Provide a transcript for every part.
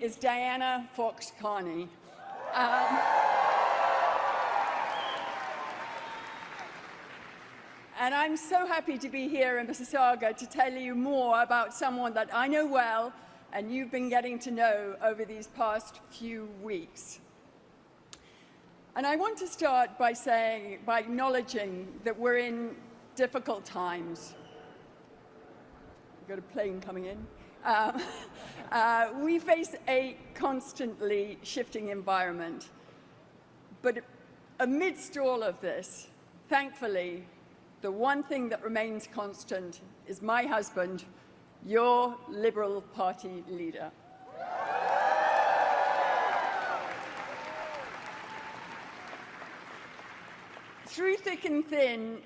is Diana Fox Carney. And I'm so happy to be here in Mississauga to tell you more about someone that I know well and you've been getting to know over these past few weeks. And I want to start by acknowledging that we're in difficult times. We've got a plane coming in. We face a constantly shifting environment. But amidst all of this, thankfully, the one thing that remains constant is my husband, your Liberal Party leader. Through thick and thin,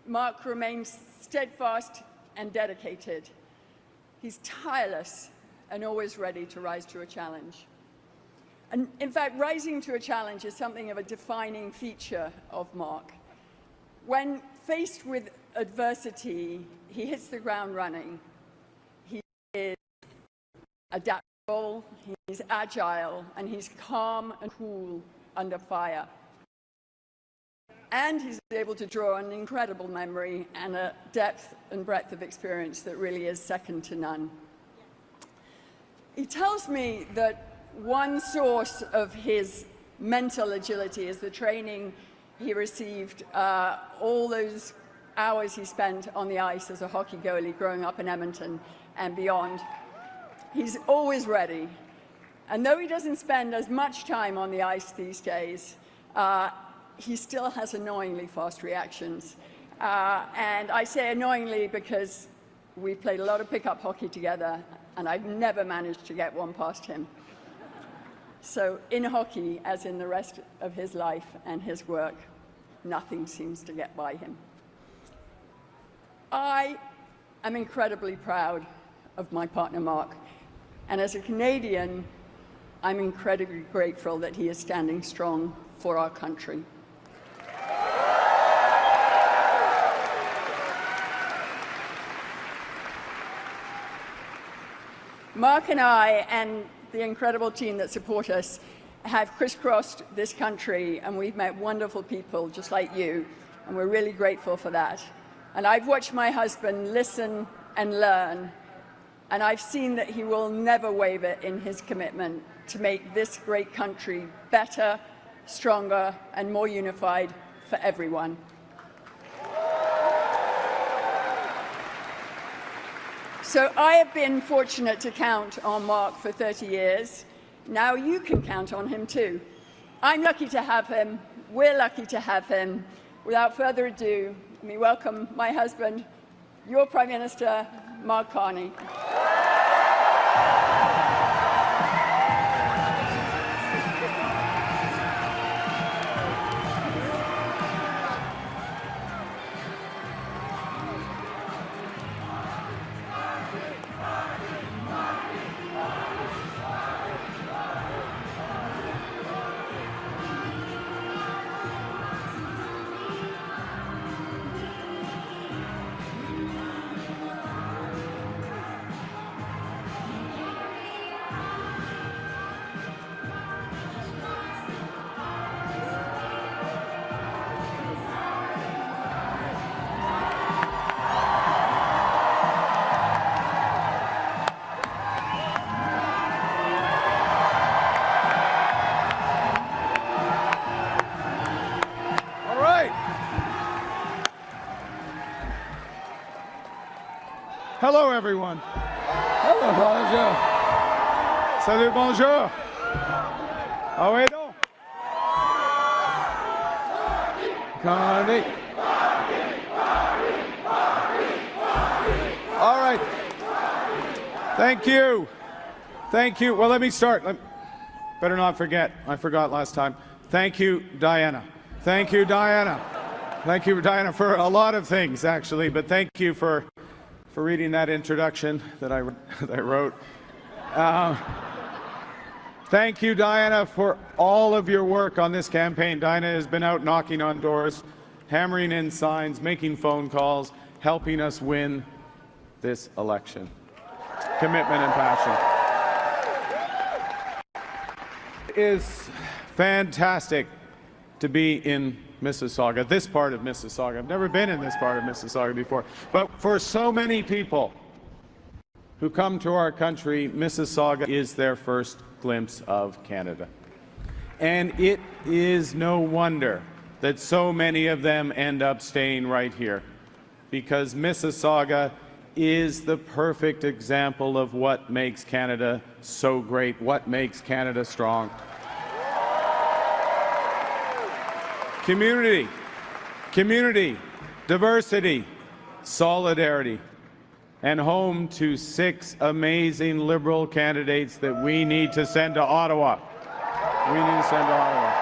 Mark remains steadfast and dedicated. He's tireless and always ready to rise to a challenge. And in fact, rising to a challenge is something of a defining feature of Mark. When faced with adversity, he hits the ground running. He is adaptable, he's agile, and he's calm and cool under fire. And he's able to draw an incredible memory and a depth and breadth of experience that really is second to none. He tells me that one source of his mental agility is the training he received all those hours he spent on the ice as a hockey goalie growing up in Edmonton and beyond. He's always ready. And though he doesn't spend as much time on the ice these days, he still has annoyingly fast reactions. And I say annoyingly because we've played a lot of pickup hockey together, and I've never managed to get one past him. So in hockey, as in the rest of his life and his work, nothing seems to get by him. I am incredibly proud of my partner, Mark. And as a Canadian, I'm incredibly grateful that he is standing strong for our country. Mark and I, and the incredible team that support us, have crisscrossed this country, and we've met wonderful people just like you, and we're really grateful for that. And I've watched my husband listen and learn, and I've seen that he will never waver in his commitment to make this great country better, stronger, and more unified for everyone. So I have been fortunate to count on Mark for 30 years. Now you can count on him too. I'm lucky to have him. We're lucky to have him. Without further ado, let me welcome my husband, your Prime Minister, Mark Carney. Hello, everyone. Hello, bonjour. Salut, bonjour. Ah oui, donc. Carney. All right. Thank you. Thank you. Well, let me start. Better not forget. I forgot last time. Thank you, Diana. Thank you, Diana. Thank you, Diana, for a lot of things, actually, but thank you for reading that introduction that I wrote. Thank you, Diana, for all of your work on this campaign. Diana has been out knocking on doors, hammering in signs, making phone calls, helping us win this election. Commitment and passion. It is fantastic to be in Mississauga, this part of Mississauga. I've never been in this part of Mississauga before. But for so many people who come to our country, Mississauga is their first glimpse of Canada. And it is no wonder that so many of them end up staying right here, because Mississauga is the perfect example of what makes Canada so great, what makes Canada strong. Community, diversity, solidarity, and home to 6 amazing Liberal candidates that we need to send to Ottawa. We need to send to Ottawa.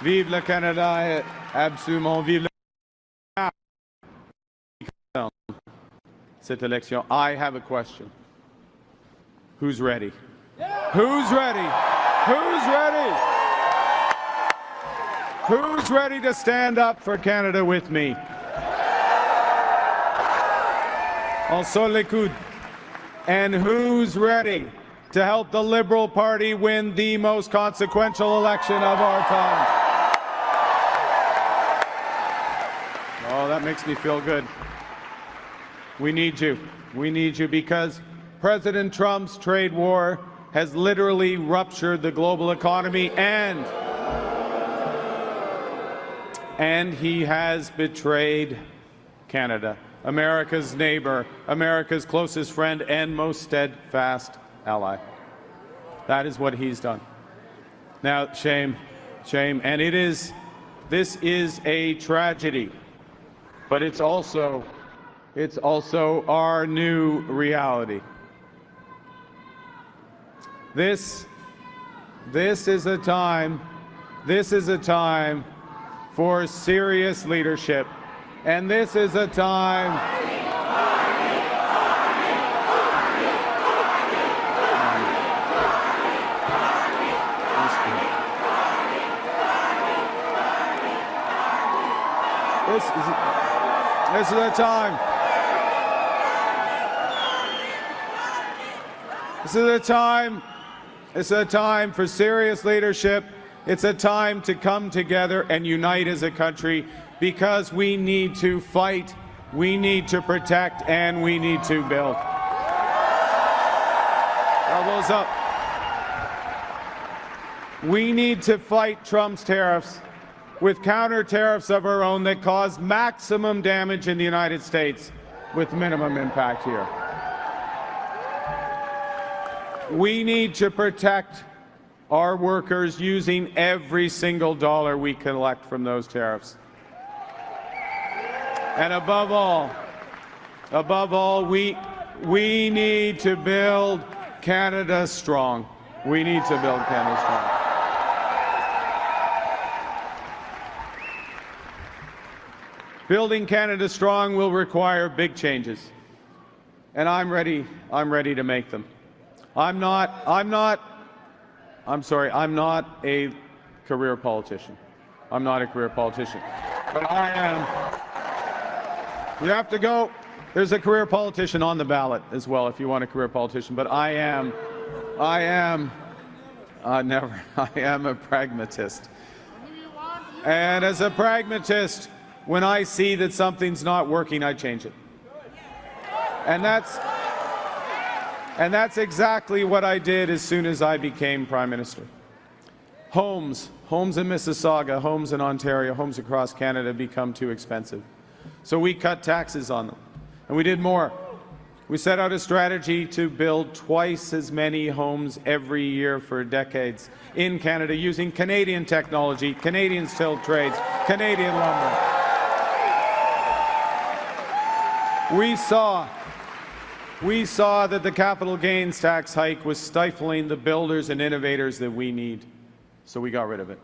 Vive le Canada, absolument vive le Canada. Cette élection. I have a question. Who's ready? Who's ready? Who's ready? Who's ready to stand up for Canada with me? Also les coudes. And who's ready to help the Liberal Party win the most consequential election of our time? Oh, that makes me feel good. We need you. We need you because President Trump's trade war has literally ruptured the global economy, and he has betrayed Canada, America's neighbor, America's closest friend, and most steadfast ally. That is what he's done. Now, shame, and this is a tragedy, but it's also our new reality. This is a time for serious leadership, and this is a time this is a time It's a time for serious leadership. It's a time to come together and unite as a country, because we need to fight, we need to protect, and we need to build. Elbows up. We need to fight Trump's tariffs with counter tariffs of our own that cause maximum damage in the United States with minimum impact here. We need to protect our workers using every single dollar we collect from those tariffs. And above all, we need to build Canada strong. We need to build Canada strong. Building Canada strong will require big changes, and I'm ready to make them. I'm not a career politician. I'm not a career politician. But I am. You have to go. There's a career politician on the ballot as well if you want a career politician. But I am a pragmatist. And as a pragmatist, when I see that something's not working, I change it. And that's exactly what I did as soon as I became Prime Minister. Homes in Mississauga, homes in Ontario, homes across Canada become too expensive. So we cut taxes on them. And we did more. We set out a strategy to build twice as many homes every year for decades in Canada using Canadian technology, Canadian skilled trades, Canadian lumber. We saw that the capital gains tax hike was stifling the builders and innovators that we need, so we got rid of it.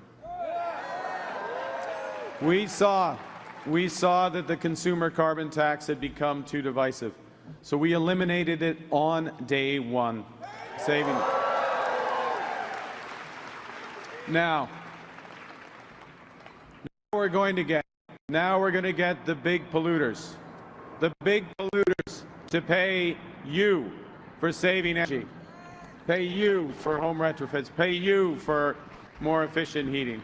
We saw that the consumer carbon tax had become too divisive, so we eliminated it on day one, saving it. Now we're going to get the big polluters. The big polluters to pay you for saving energy. pay you for home retrofits, pay you for more efficient heating.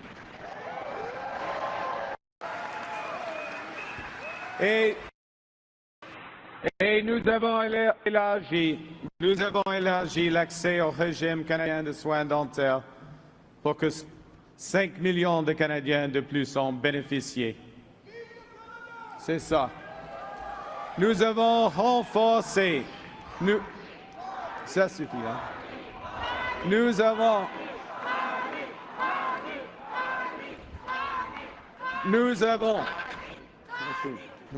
Et nous avons élargi l'accès au régime canadien de soins dentaires pour que 5 millions de Canadiens de plus en bénéficient. C'est ça. Nous avons renforcé. Ça suffit, hein? Nous avons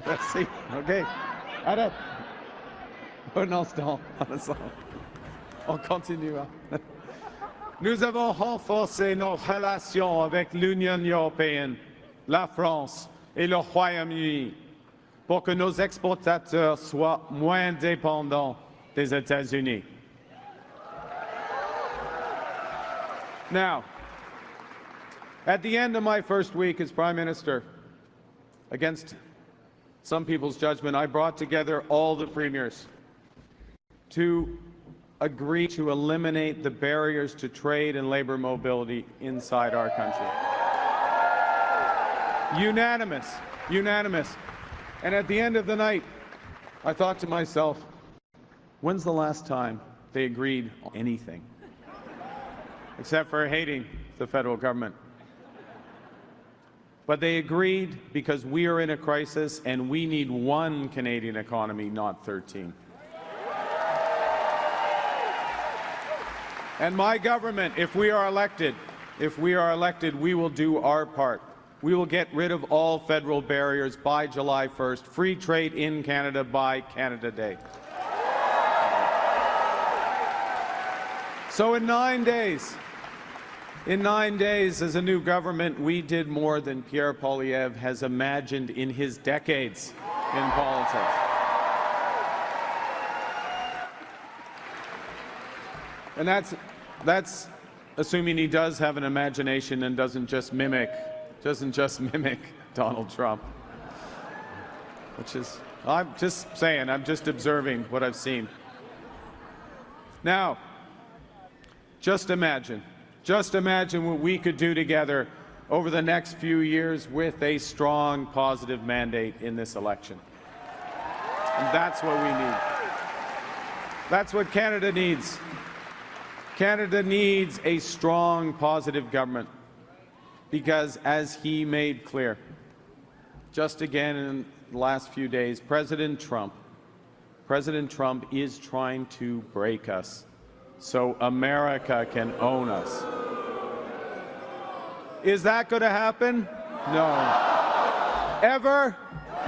Merci. OK. Arrête. Un instant. On continue. Nous avons renforcé nos relations avec l'Union européenne, la France et le Royaume-Uni pour que nos exportateurs soient moins dépendants des États-Unis. Now, at the end of my first week as Prime Minister, against some people's judgment, I brought together all the premiers to agree to eliminate the barriers to trade and labor mobility inside our country. Unanimous, unanimous. And at the end of the night, I thought to myself, when's the last time they agreed on anything? Except for hating the federal government. But they agreed because we are in a crisis and we need one Canadian economy, not 13. And my government, if we are elected, we will do our part. We will get rid of all federal barriers by July 1st, free trade in Canada by Canada Day. So in 9 days, as a new government, we did more than Pierre Poilievre has imagined in his decades in politics. And that's assuming he does have an imagination and doesn't just mimic Donald Trump. Which is, I'm just saying, I'm just observing what I've seen. Now, just imagine what we could do together over the next few years with a strong, positive mandate in this election. And that's what we need. That's what Canada needs. Canada needs a strong, positive government because, as he made clear, just again in the last few days, President Trump is trying to break us so America can own us. Is that going to happen? No. Ever?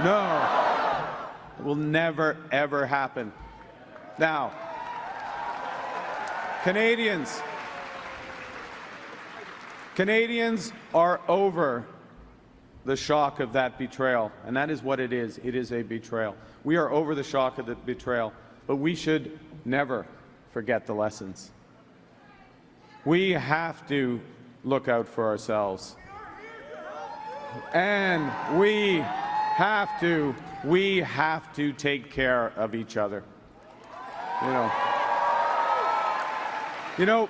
No. It will never, ever happen. Now, Canadians are over the shock of that betrayal, and that is what it is. It is a betrayal. We are over the shock of the betrayal, but we should never forget the lessons. We have to look out for ourselves. And we have to take care of each other. You know,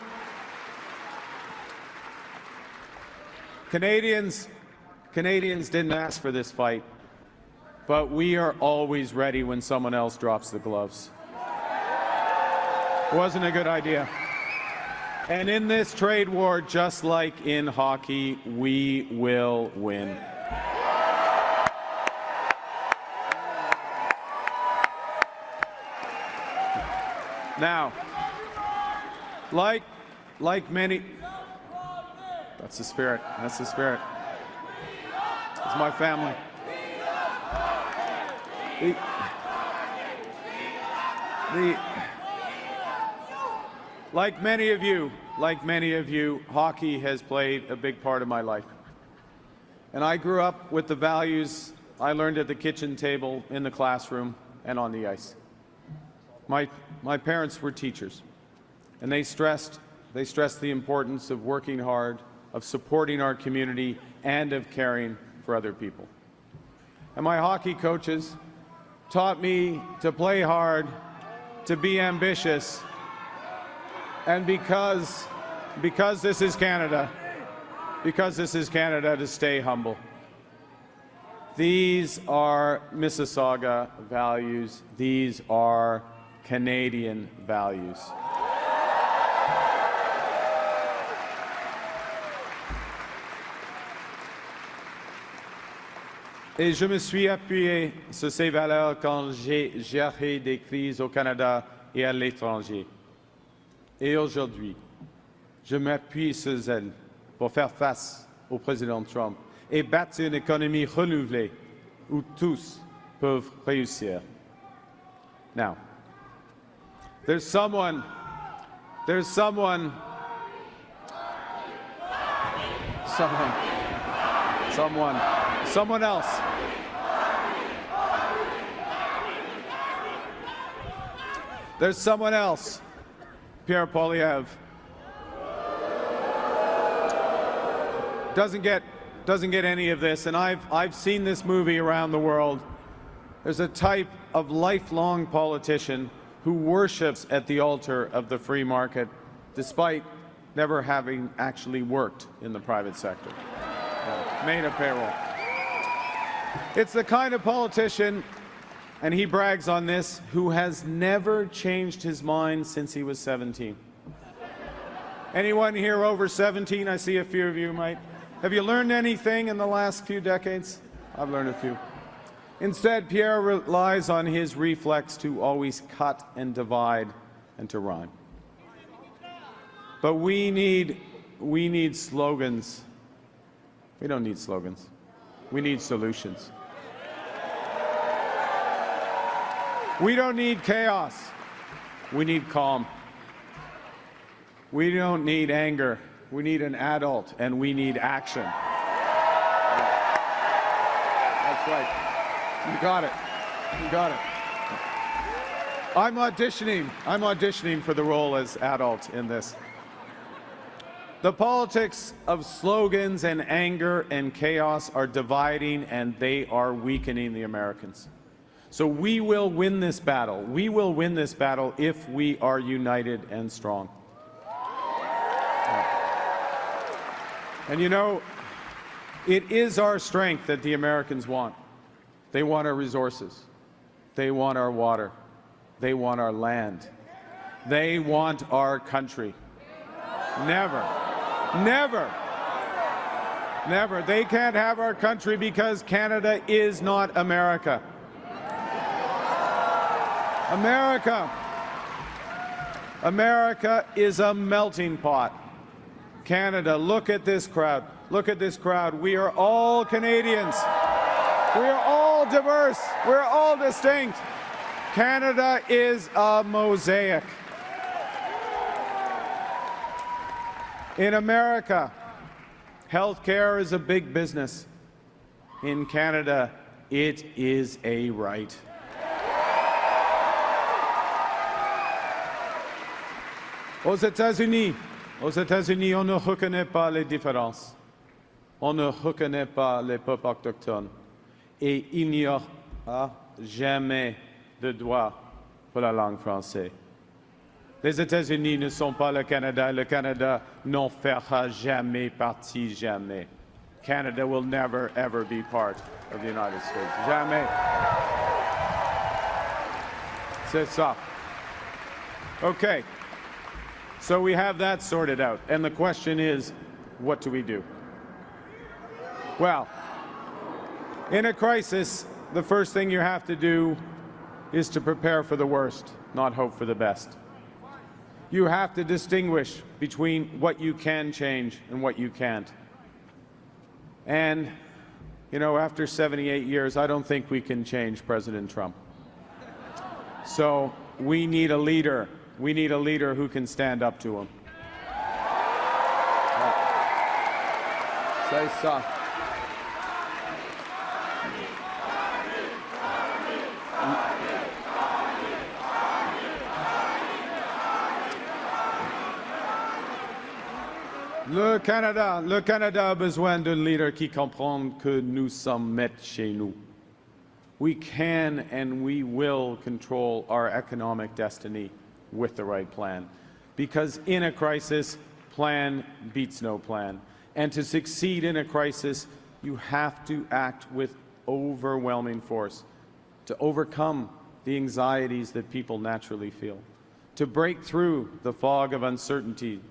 Canadians didn't ask for this fight, but we are always ready when someone else drops the gloves. Wasn't a good idea. And in this trade war, just like in hockey, we will win. Now, like many, that's the spirit. That's the spirit. It's my family. Like many of you, hockey has played a big part of my life. And I grew up with the values I learned at the kitchen table, in the classroom, and on the ice. My parents were teachers, and they stressed the importance of working hard, of supporting our community, and of caring for other people. And my hockey coaches taught me to play hard, to be ambitious, And because this is Canada, to stay humble. These are Mississauga values. These are Canadian values. Et je me suis appuyé sur ces valeurs quand j'ai géré des crises au Canada et à l'étranger. Et aujourd'hui, je m'appuie sur elles pour faire face au président Trump et bâtir une économie renouvelée où tous peuvent réussir. Now, there's someone else. There's someone else, Pierre Poilievre. Doesn't get any of this, and I've seen this movie around the world. There's a type of lifelong politician who worships at the altar of the free market, despite never having actually worked in the private sector, made a payroll. It's the kind of politician, and he brags on this, who has never changed his mind since he was 17. Anyone here over 17? I see a few of you might. Have you learned anything in the last few decades? I've learned a few. Instead, Pierre relies on his reflex to always cut and divide and to rhyme. But we need slogans. We don't need slogans. We need solutions. We don't need chaos. We need calm. We don't need anger. We need an adult, and we need action. That's right. You got it. You got it. I'm auditioning for the role as adult in this. The politics of slogans and anger and chaos are dividing, and they are weakening the Americans. So we will win this battle. We will win this battle if we are united and strong. And you know, it is our strength that the Americans want. They want our resources. They want our water. They want our land. They want our country. Never, never, never. They can't have our country because Canada is not America. America is a melting pot. Canada, look at this crowd. Look at this crowd. We are all Canadians. We are all diverse. We're all distinct. Canada is a mosaic. In America, healthcare is a big business. In Canada, it is a right. Aux États-Unis, on ne reconnaît pas les différences. On ne reconnaît pas les peuples autochtones. Et il n'y aura jamais de droit pour la langue française. Les États-Unis ne sont pas le Canada n'en fera jamais partie, jamais. Canada will never, ever be part of the United States. Jamais. C'est ça. Okay. So we have that sorted out. And the question is, what do we do? Well, in a crisis, the first thing you have to do is to prepare for the worst, not hope for the best. You have to distinguish between what you can change and what you can't. And, you know, after 78 years, I don't think we can change President Trump. So we need a leader. We need a leader who can stand up to him. C'est ça. Le Canada a besoin d'un leader qui comprend que nous sommes maîtres chez nous. We can and we will control our economic destiny with the right plan. because in a crisis, plan beats no plan. And to succeed in a crisis, you have to act with overwhelming force to overcome the anxieties that people naturally feel, to break through the fog of uncertainty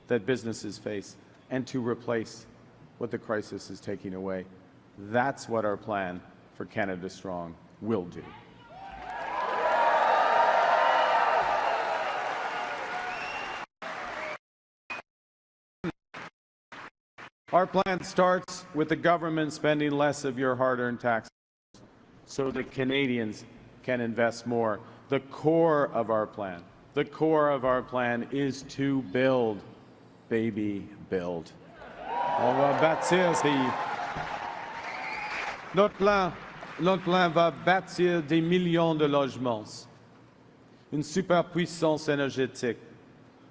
that businesses face, and to replace what the crisis is taking away. That's what our plan for Canada Strong will do. Our plan starts with the government spending less of your hard-earned taxes so that Canadians can invest more. The core of our plan, is to build, baby, build. On va bâtir notre plan va bâtir des millions de logements, une superpuissance énergétique,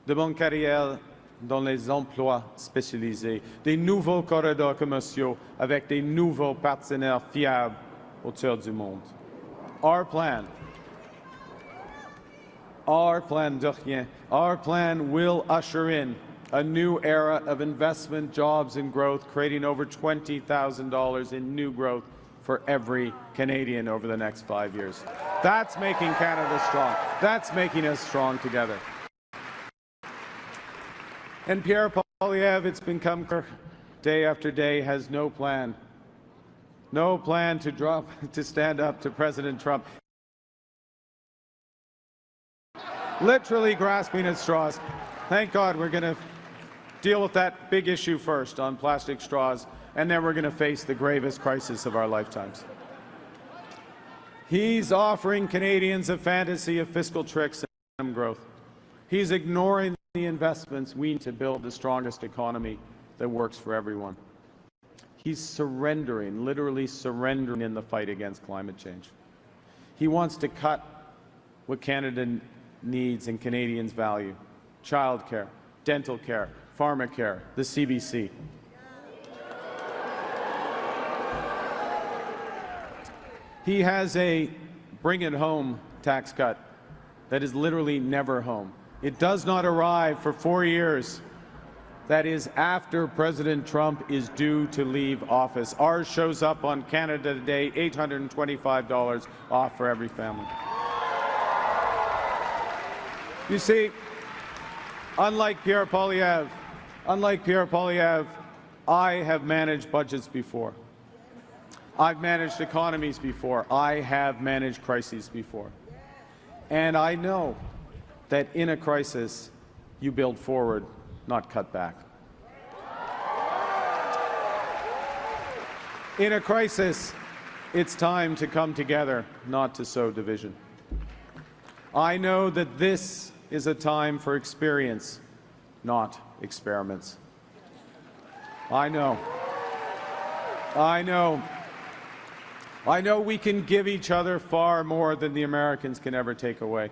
de bonnes carrières dans les emplois spécialisés, des nouveaux corridors commerciaux avec des nouveaux partenaires fiables autour du monde. Our plan de rien, our plan will usher in a new era of investment, jobs and growth, creating over $20,000 in new growth for every Canadian over the next 5 years. That's making Canada strong. That's making us strong together. And Pierre Poilievre, it's become day after day, has no plan to stand up to President Trump. Literally grasping at straws. Thank God we're going to deal with that big issue first on plastic straws, and then we're going to face the gravest crisis of our lifetimes. He's offering Canadians a fantasy of fiscal tricks and growth. He's ignoring the investments we need to build the strongest economy that works for everyone. He's surrendering, literally surrendering in the fight against climate change. He wants to cut what Canada needs and Canadians value: childcare, dental care, pharmacare, the CBC. He has a bring it home tax cut that is literally never home. It does not arrive for 4 years. That is after President Trump is due to leave office. Ours shows up on Canada Today, $825 off for every family. You see, unlike Pierre Poilievre, I have managed budgets before. I've managed economies before. I have managed crises before. And I know that in a crisis, you build forward, not cut back. In a crisis, it's time to come together, not to sow division. I know that this is a time for experience, not experiments. I know we can give each other far more than the Americans can ever take away.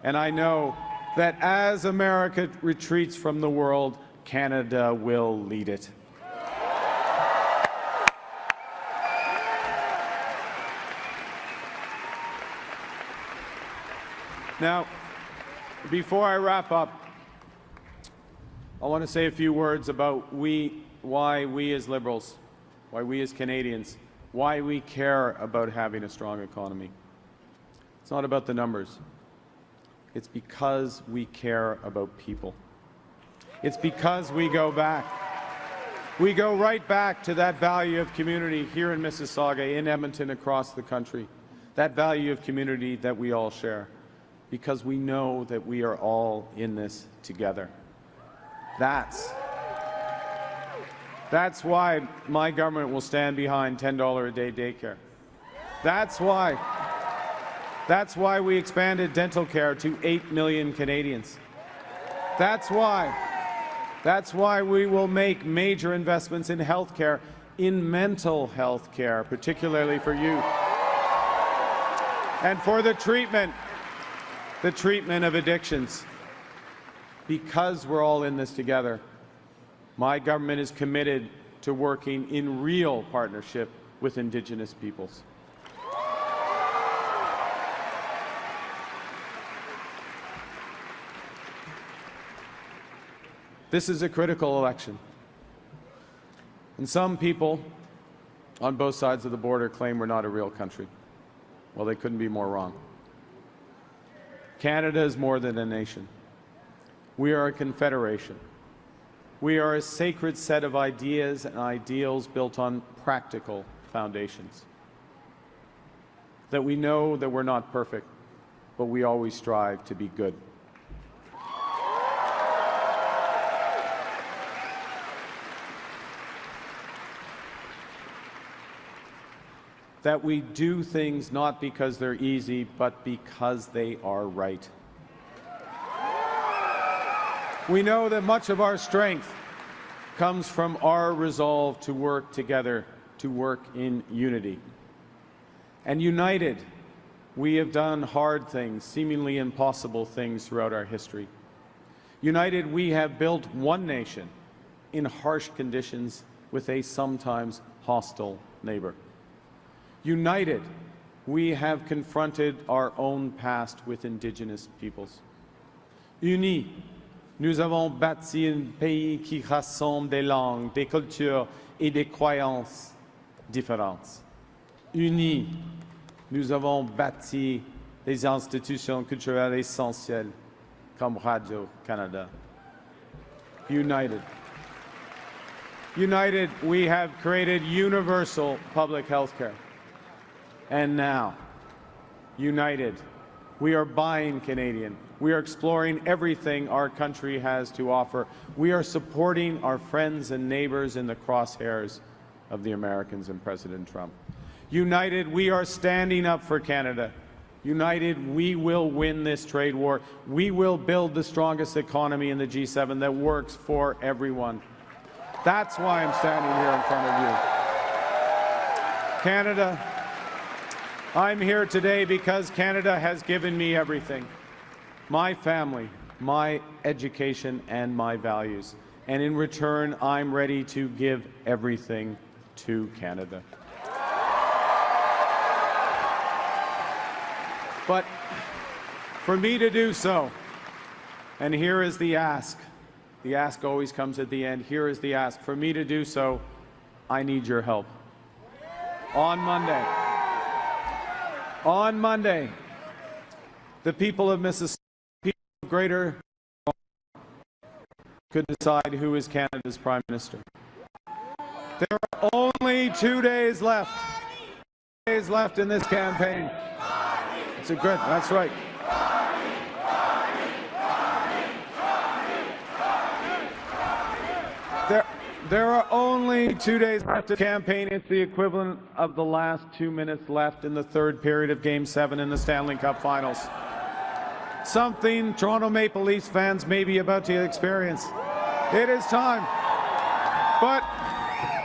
And I know that as America retreats from the world, Canada will lead it. Now, before I wrap up, I want to say a few words about why we as Liberals, why we as Canadians, why we care about having a strong economy. It's not about the numbers. It's because we care about people. It's because we go back. We go right back to that value of community here in Mississauga, in Edmonton, across the country. That value of community that we all share. Because we know that we are all in this together. That's why my government will stand behind $10 a day daycare. That's why we expanded dental care to 8 million Canadians. That's why we will make major investments in health care, in mental health care, particularly for youth, and for the treatment of addictions. Because we're all in this together, my government is committed to working in real partnership with Indigenous peoples. This is a critical election. And some people on both sides of the border claim we're not a real country. Well, they couldn't be more wrong. Canada is more than a nation. We are a confederation. We are a sacred set of ideas and ideals built on practical foundations. That we know that we're not perfect, but we always strive to be good. That we do things not because they're easy, but because they are right. We know that much of our strength comes from our resolve to work together, to work in unity. And united, we have done hard things, seemingly impossible things throughout our history. United, we have built one nation in harsh conditions with a sometimes hostile neighbor. United, we have confronted our own past with Indigenous peoples. Unis, nous avons bâti un pays qui rassemble des langues, des cultures et des croyances différentes. Unis, nous avons bâti des institutions culturelles essentielles comme Radio-Canada. United. United, we have created universal public health care. And now, united, we are buying Canadian. We are exploring everything our country has to offer. We are supporting our friends and neighbors in the crosshairs of the Americans and President Trump. United, we are standing up for Canada. United, we will win this trade war. We will build the strongest economy in the G7 that works for everyone. That's why I'm standing here in front of you. Canada, I'm here today because Canada has given me everything. My family, my education, and my values. And in return, I'm ready to give everything to Canada. But for me to do so, and here is the ask always comes at the end, here is the ask. For me to do so, I need your help. On Monday, the people of Mississauga, people of Greater could decide who is Canada's Prime Minister. There are only 2 days left. 2 days left in this campaign. It's a good, that's right. There are only 2 days left to campaign. It's the equivalent of the last 2 minutes left in the third period of Game 7 in the Stanley Cup Finals. Something Toronto Maple Leafs fans may be about to experience. It is time. But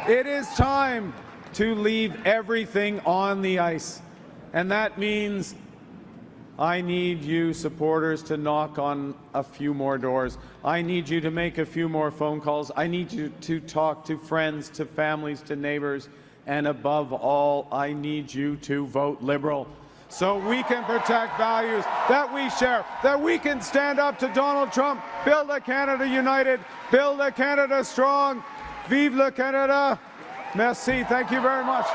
it is time to leave everything on the ice. And that means I need you supporters to knock on a few more doors. I need you to make a few more phone calls. I need you to talk to friends, to families, to neighbors. And above all, I need you to vote Liberal so we can protect values that we share, that we can stand up to Donald Trump, build a Canada united, build a Canada strong. Vive le Canada. Merci. Thank you very much.